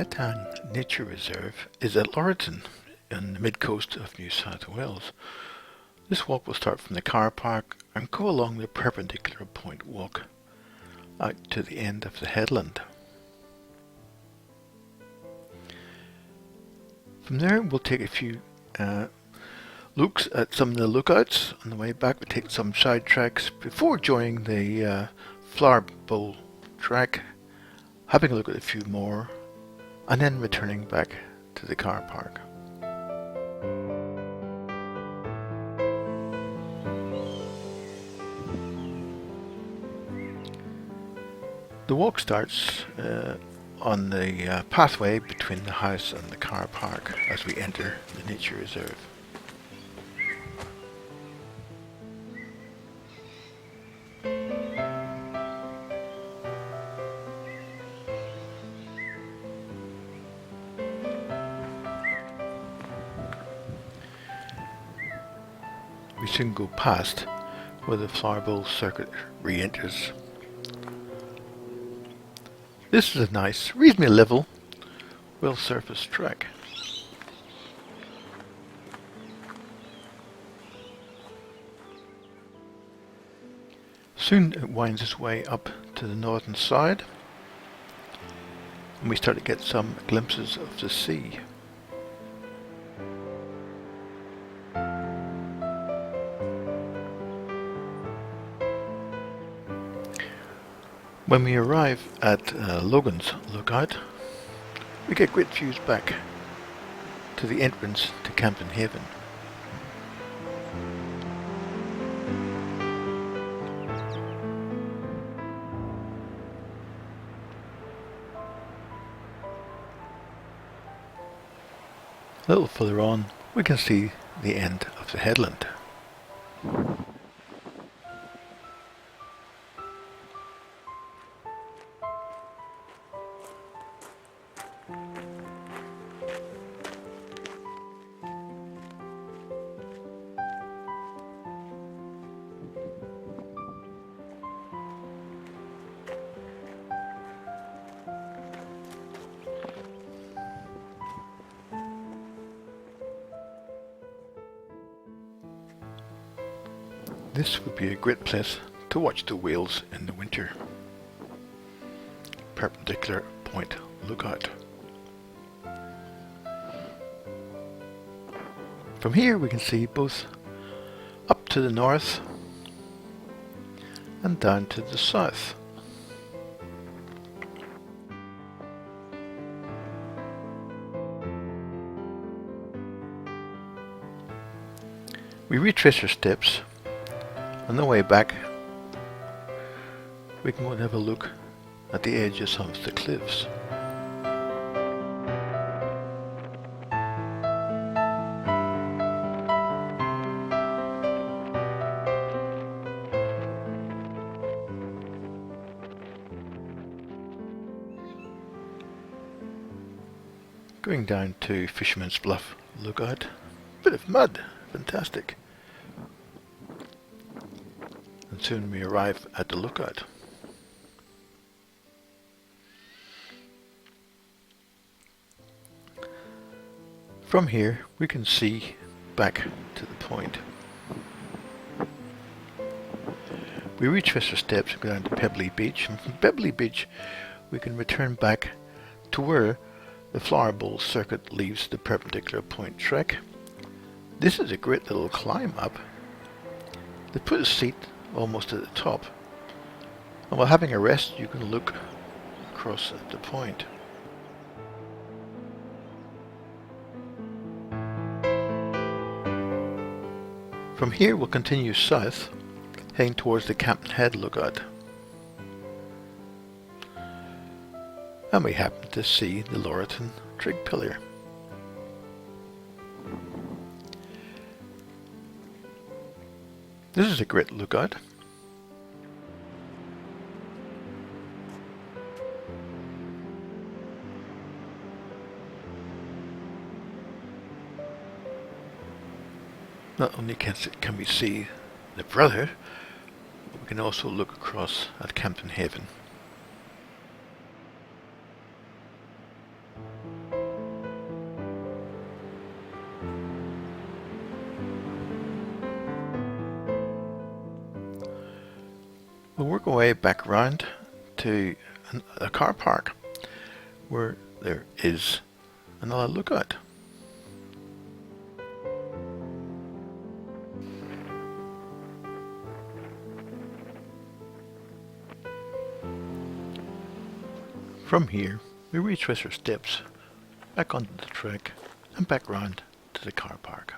Kattang Nature Reserve is at Laurieton on the mid-coast of New South Wales. This walk will start from the car park and go along the perpendicular point walk out to the end of the headland. From there we'll take a few looks at some of the lookouts. On the way back we'll take some side tracks before joining the flower bowl track, having a look at a few more, and then returning back to the car park. The walk starts on the pathway between the house and the car park as we enter the nature reserve. We soon go past where the flower bowl circuit re-enters. This is a nice, reasonably level, well-surfaced track. Soon it winds its way up to the northern side, and we start to get some glimpses of the sea. When we arrive at Logan's lookout, we get great views back to the entrance to Camden Haven. A little further on, we can see the end of the headland. This would be a great place to watch the whales in the winter. Perpendicular point lookout. From here we can see both up to the north and down to the south. We retrace our steps. On the way back, we can go and have a look at the edge of some of the cliffs. Going down to Fisherman's Bluff lookout. Bit of mud, fantastic. And soon we arrive at the lookout. From here we can see back to the point. We retrace our steps and go down to Pebbly Beach, and from Pebbly Beach we can return back to where the flower bowl circuit leaves the perpendicular point trek. This is a great little climb up. They put a seat almost at the top, and while having a rest you can look across at the point. From here we'll continue south, heading towards the Camden Head lookout, and we happen to see the Laurieton trig pillar. This is a great lookout. Not only can we see the brother, but we can also look across at Camden Haven. We'll work our way back around to a car park where there is another lookout. From here, we retrace our steps back onto the track and back round to the car park.